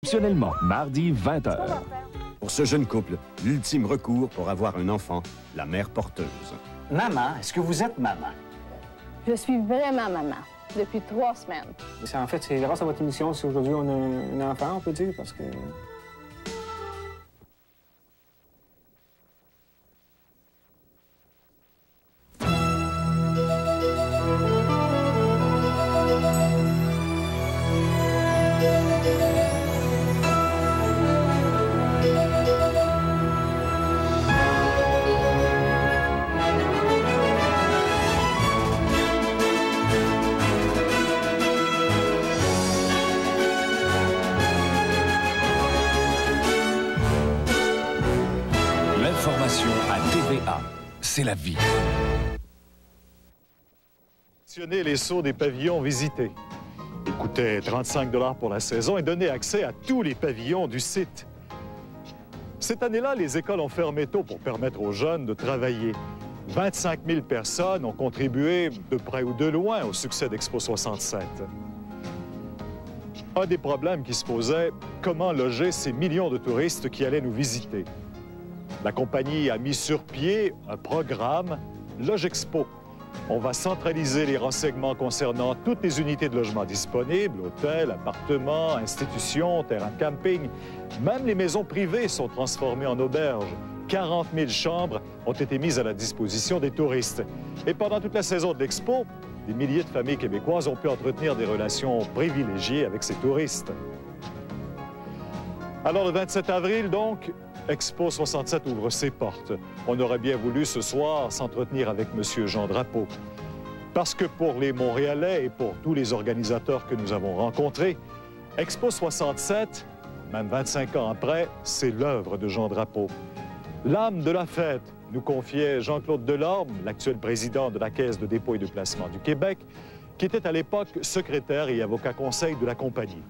Exceptionnellement, mardi 20h. Pour ce jeune couple, l'ultime recours pour avoir un enfant, la mère porteuse. Maman, est-ce que vous êtes maman? Je suis vraiment maman, depuis 3 semaines. En fait, c'est grâce à votre émission si aujourd'hui on a un enfant, on peut dire, parce que... L'information à TVA, c'est la vie. Les sauts des pavillons visités. Il coûtait 35 $ pour la saison et donnait accès à tous les pavillons du site. Cette année-là, les écoles ont fermé tôt pour permettre aux jeunes de travailler. 25 000 personnes ont contribué de près ou de loin au succès d'Expo 67. Un des problèmes qui se posait, comment loger ces millions de touristes qui allaient nous visiter. La compagnie a mis sur pied un programme Logexpo. On va centraliser les renseignements concernant toutes les unités de logement disponibles, hôtels, appartements, institutions, terrains de camping. Même les maisons privées sont transformées en auberges. 40 000 chambres ont été mises à la disposition des touristes. Et pendant toute la saison de l'Expo, des milliers de familles québécoises ont pu entretenir des relations privilégiées avec ces touristes. Alors, le 27 avril, donc, Expo 67 ouvre ses portes. On aurait bien voulu ce soir s'entretenir avec M. Jean Drapeau. Parce que pour les Montréalais et pour tous les organisateurs que nous avons rencontrés, Expo 67, même 25 ans après, c'est l'œuvre de Jean Drapeau. L'âme de la fête, nous confiait Jean-Claude Delorme, l'actuel président de la Caisse de dépôt et de placement du Québec, qui était à l'époque secrétaire et avocat conseil de la compagnie.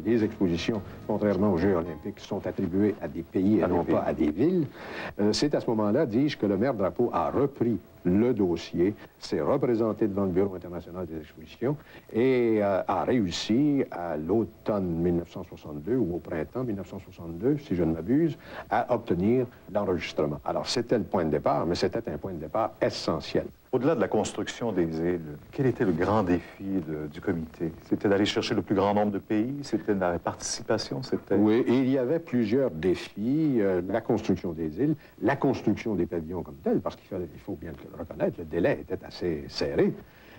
Les expositions, contrairement aux Jeux olympiques, sont attribuées à des pays et non pas à des villes. C'est à ce moment-là, dis-je, que le maire Drapeau a repris le dossier, s'est représenté devant le Bureau international des expositions et a réussi à l'automne 1962 ou au printemps 1962, si je ne m'abuse, à obtenir l'enregistrement. Alors, c'était le point de départ, mais c'était un point de départ essentiel. Au-delà de la construction des îles, quel était le grand défi du comité? C'était d'aller chercher le plus grand nombre de pays? C'était de la participation? Oui, et il y avait plusieurs défis. La construction des îles, la construction des pavillons comme tels, parce qu'il faut bien le reconnaître, le délai était assez serré.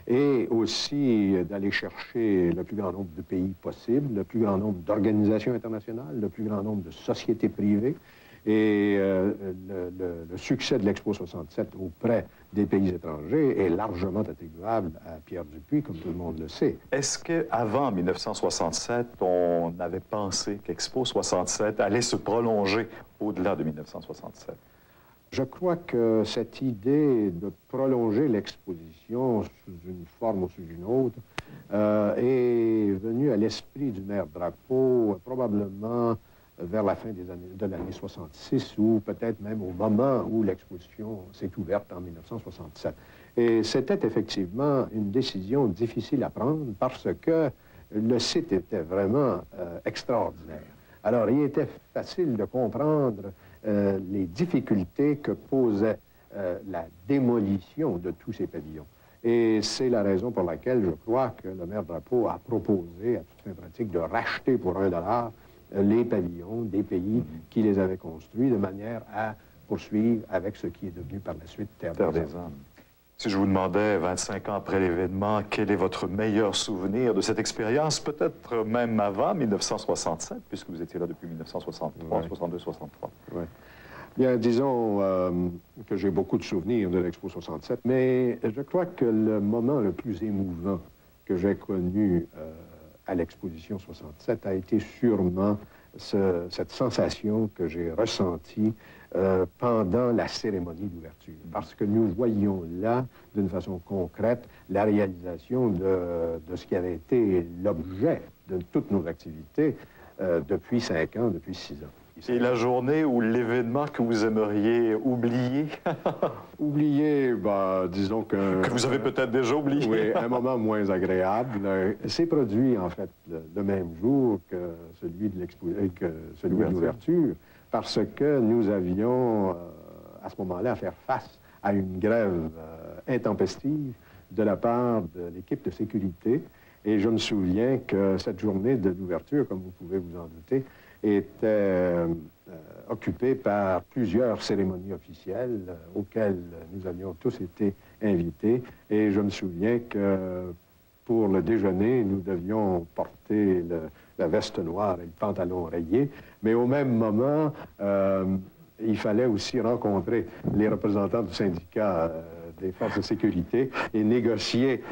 Et aussi d'aller chercher le plus grand nombre de pays possible, le plus grand nombre d'organisations internationales, le plus grand nombre de sociétés privées. Et le succès de l'Expo 67 auprès des pays étrangers est largement attribuable à Pierre Dupuis, comme tout le monde le sait. Est-ce qu'avant 1967, on avait pensé qu'Expo 67 allait se prolonger au-delà de 1967? Je crois que cette idée de prolonger l'exposition sous une forme ou sous une autre est venue à l'esprit du maire Drapeau probablement vers la fin de l'année 66 ou peut-être même au moment où l'exposition s'est ouverte en 1967. Et c'était effectivement une décision difficile à prendre parce que le site était vraiment extraordinaire. Alors, il était facile de comprendre les difficultés que posait la démolition de tous ces pavillons. Et c'est la raison pour laquelle je crois que le maire Drapeau a proposé à toute fin pratique de racheter pour $1 les pavillons des pays qui les avaient construits de manière à poursuivre avec ce qui est devenu par la suite Terre des Hommes. Si je vous demandais, 25 ans après l'événement, quel est votre meilleur souvenir de cette expérience, peut-être même avant 1967, puisque vous étiez là depuis 1963, 62, 63. Oui. Bien, disons que j'ai beaucoup de souvenirs de l'Expo 67, mais je crois que le moment le plus émouvant que j'ai connu à l'exposition 67 a été sûrement cette sensation que j'ai ressentie pendant la cérémonie d'ouverture. Parce que nous voyions là, d'une façon concrète, la réalisation de ce qui avait été l'objet de toutes nos activités depuis 5 ans, depuis 6 ans. qui Et la journée ou l'événement que vous aimeriez oublier? Oublier, ben, disons que... Que vous avez peut-être déjà oublié. Oui, un moment moins agréable. C'est produit, en fait, le même jour que celui de l'ouverture, parce que nous avions, à ce moment-là, à faire face à une grève intempestive de la part de l'équipe de sécurité. Et je me souviens que cette journée de l'ouverture, comme vous pouvez vous en douter, était occupée par plusieurs cérémonies officielles auxquelles nous avions tous été invités. Et je me souviens que pour le déjeuner, nous devions porter la veste noire et le pantalon rayé. Mais au même moment, il fallait aussi rencontrer les représentants du syndicat des forces de sécurité et négocier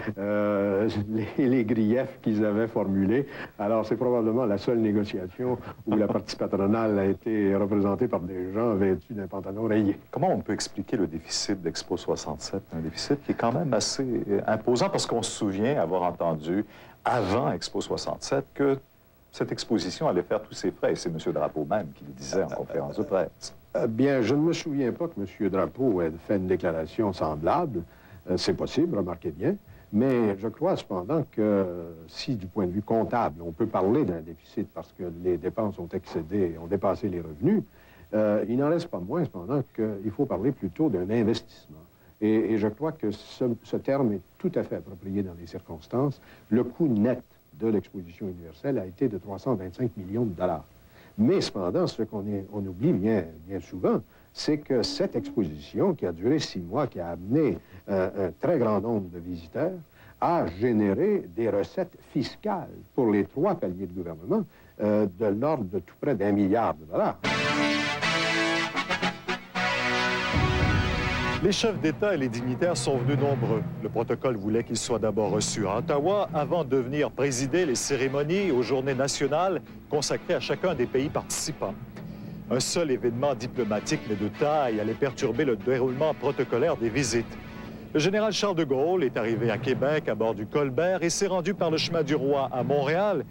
les griefs qu'ils avaient formulés. Alors, c'est probablement la seule négociation où la partie patronale a été représentée par des gens vêtus d'un pantalon rayé. Comment on peut expliquer le déficit d'Expo 67? Un déficit qui est quand même assez imposant parce qu'on se souvient avoir entendu, avant Expo 67, que cette exposition allait faire tous ses frais. Et c'est M. Drapeau même qui le disait en conférence de presse. Bien, je ne me souviens pas que M. Drapeau ait fait une déclaration semblable. C'est possible, remarquez bien. Mais je crois cependant que si, du point de vue comptable, on peut parler d'un déficit parce que les dépenses ont excédé, ont dépassé les revenus, il n'en reste pas moins cependant qu'il faut parler plutôt d'un investissement. Et je crois que ce terme est tout à fait approprié dans les circonstances. Le coût net de l'exposition universelle a été de 325 millions de dollars. Mais cependant, ce qu'on oublie bien souvent, c'est que cette exposition, qui a duré 6 mois, qui a amené un très grand nombre de visiteurs, a généré des recettes fiscales pour les 3 paliers de gouvernement de l'ordre de tout près d'1 milliard de dollars. Les chefs d'État et les dignitaires sont venus nombreux. Le protocole voulait qu'ils soient d'abord reçus à Ottawa avant de venir présider les cérémonies aux journées nationales consacrées à chacun des pays participants. Un seul événement diplomatique, mais de taille, allait perturber le déroulement protocolaire des visites. Le général Charles de Gaulle est arrivé à Québec à bord du Colbert et s'est rendu par le chemin du Roi à Montréal,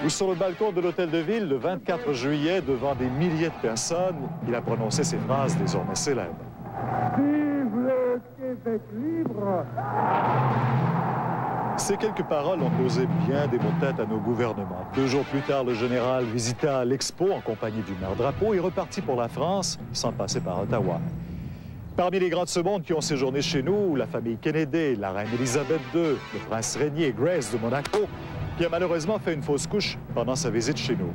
où sur le balcon de l'Hôtel de Ville, le 24 juillet, devant des milliers de personnes, il a prononcé ces phrases désormais célèbres. Vive le Québec libre! Ces quelques paroles ont causé bien des maux de tête à nos gouvernements. 2 jours plus tard, le général visita l'Expo en compagnie du maire Drapeau et repartit pour la France sans passer par Ottawa. Parmi les grands de ce monde qui ont séjourné chez nous, la famille Kennedy, la reine Élisabeth II, le prince Régnier, Grace de Monaco, qui a malheureusement fait une fausse couche pendant sa visite chez nous.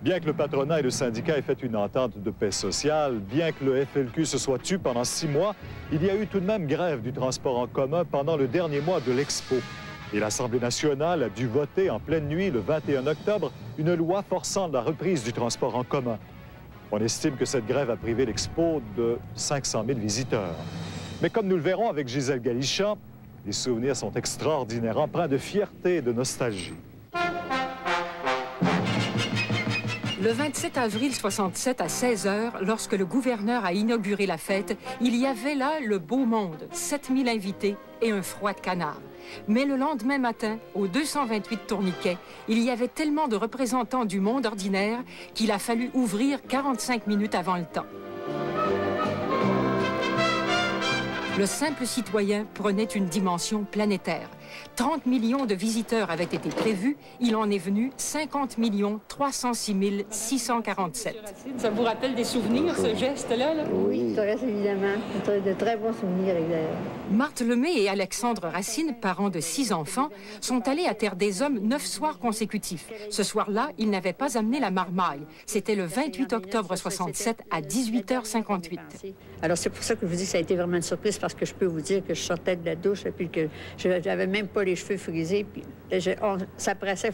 Bien que le patronat et le syndicat aient fait une entente de paix sociale, bien que le FLQ se soit tu pendant 6 mois, il y a eu tout de même grève du transport en commun pendant le dernier mois de l'Expo. Et l'Assemblée nationale a dû voter en pleine nuit, le 21 octobre, une loi forçant la reprise du transport en commun. On estime que cette grève a privé l'Expo de 500 000 visiteurs. Mais comme nous le verrons avec Gisèle Galichat, les souvenirs sont extraordinaires, empreints de fierté et de nostalgie. Le 27 avril 67 à 16 h, lorsque le gouverneur a inauguré la fête, il y avait là le beau monde, 7000 invités et un froid de canard. Mais le lendemain matin, au 228 Tourniquet, il y avait tellement de représentants du monde ordinaire qu'il a fallu ouvrir 45 minutes avant le temps. Le simple citoyen prenait une dimension planétaire. 30 millions de visiteurs avaient été prévus. Il en est venu 50 306 647. Ça vous rappelle des souvenirs, ce geste-là? Oui, ça reste évidemment de très bons souvenirs. Marthe Lemay et Alexandre Racine, parents de 6 enfants, sont allés à Terre des Hommes 9 soirs consécutifs. Ce soir-là, ils n'avaient pas amené la marmaille. C'était le 28 octobre 67 à 18h58. Alors, c'est pour ça que je vous dis que ça a été vraiment une surprise, parce que je peux vous dire que je sortais de la douche et puis que j'avais même pas les cheveux frisés. Puis ça pressait, il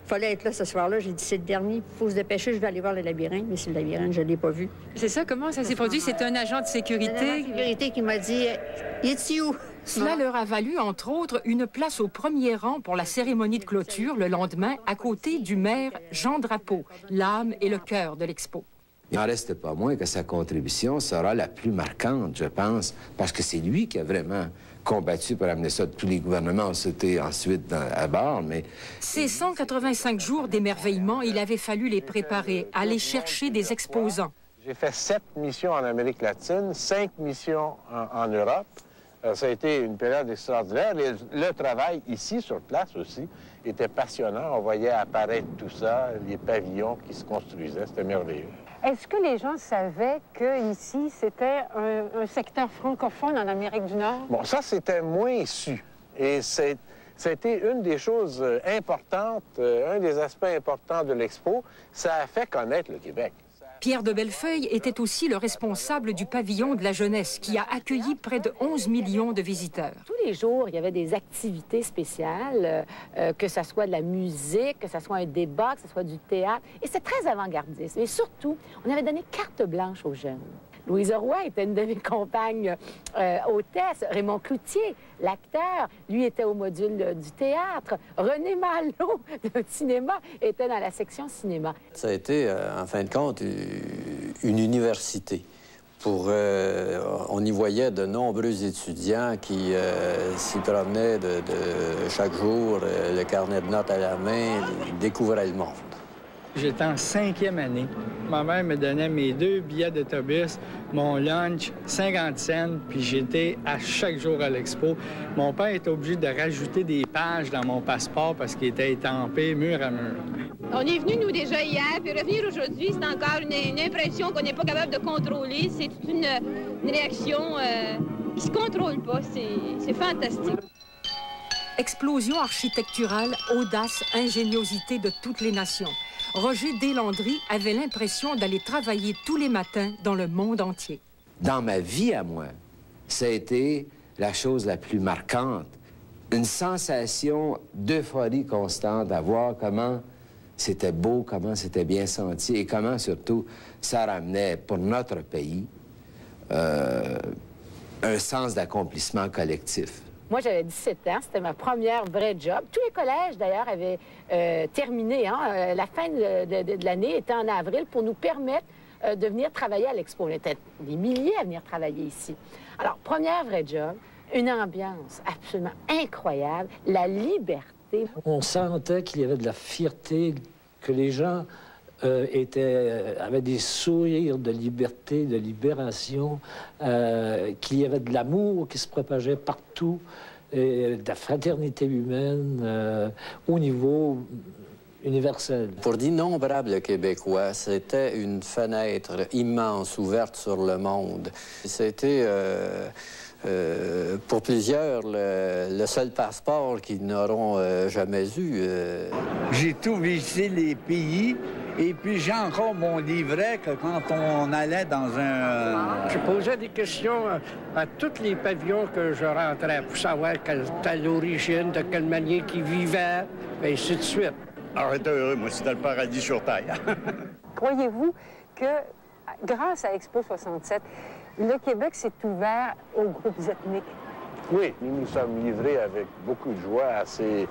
fallait être là ce soir-là. J'ai dit, c'est le dernier, il faut se dépêcher, je vais aller voir le labyrinthe. Mais c'est le labyrinthe, je ne l'ai pas vu. C'est ça, comment ça s'est produit? C'est un agent de sécurité? Un agent de sécurité qui m'a dit, « Es-tu où? » Cela leur a valu, entre autres, une place au premier rang pour la cérémonie de clôture le lendemain, à côté du maire Jean Drapeau, l'âme et le cœur de l'Expo. Il n'en reste pas moins que sa contribution sera la plus marquante, je pense, parce que c'est lui qui a vraiment combattu pour amener ça. Tous les gouvernements ont sauté ensuite à bord, mais... Ces 185 jours d'émerveillement, il avait fallu les préparer, aller chercher des exposants. J'ai fait 7 missions en Amérique latine, 5 missions en Europe. Ça a été une période extraordinaire. Le travail ici, sur place aussi, était passionnant. On voyait apparaître tout ça, les pavillons qui se construisaient. C'était merveilleux. Est-ce que les gens savaient qu'ici, c'était un secteur francophone en Amérique du Nord? Bon, ça, c'était moins su. Et c'était une des choses importantes, un des aspects importants de l'Expo. Ça a fait connaître le Québec. Pierre de Bellefeuille était aussi le responsable du pavillon de la jeunesse qui a accueilli près de 11 millions de visiteurs. Tous les jours, il y avait des activités spéciales, que ce soit de la musique, que ce soit un débat, que ce soit du théâtre. Et c'est très avant-gardiste. Mais surtout, on avait donné carte blanche aux jeunes. Louise Roy était une de mes compagnes hôtesses. Raymond Cloutier, l'acteur, lui était au module du théâtre. René Malo, de cinéma, était dans la section cinéma. Ça a été, en fin de compte, une université. On y voyait de nombreux étudiants qui s'y promenaient chaque jour, le carnet de notes à la main, découvraient le monde. J'étais en 5e année. Ma mère me donnait mes 2 billets d'autobus, mon lunch, 50 cents, puis j'étais à chaque jour à l'expo. Mon père était obligé de rajouter des pages dans mon passeport parce qu'il était étampé mur à mur. On est venu, nous, déjà hier, puis revenir aujourd'hui, c'est encore une impression qu'on n'est pas capable de contrôler. C'est toute une réaction qui se contrôle pas. C'est fantastique. Explosion architecturale, audace, ingéniosité de toutes les nations. Roger Deslandry avait l'impression d'aller travailler tous les matins dans le monde entier. Dans ma vie à moi, ça a été la chose la plus marquante. Une sensation d'euphorie constante à voir comment c'était beau, comment c'était bien senti et comment surtout ça ramenait pour notre pays un sens d'accomplissement collectif. Moi, j'avais 17 ans. C'était ma première vraie job. Tous les collèges, d'ailleurs, avaient terminé. La fin de l'année était en avril pour nous permettre de venir travailler à l'Expo. On était des milliers à venir travailler ici. Alors, première vraie job, une ambiance absolument incroyable, la liberté. On sentait qu'il y avait de la fierté, que les gens avaient des sourires de liberté, de libération, qu'il y avait de l'amour qui se propageait partout, et de la fraternité humaine au niveau universel. Pour d'innombrables Québécois, c'était une fenêtre immense ouverte sur le monde. C'était pour plusieurs le seul passeport qu'ils n'auront jamais eu. J'ai tout visité les pays. Et puis, j'ai encore mon livret que quand on allait dans un... Je posais des questions à tous les pavillons que je rentrais pour savoir quelle était l'origine, de quelle manière qu'ils vivaient, et ainsi de suite. Alors, j'étais heureux. Moi, c'était le paradis sur Terre. Croyez-vous que, grâce à Expo 67, le Québec s'est ouvert aux groupes ethniques? Oui, nous nous sommes livrés avec beaucoup de joie à ces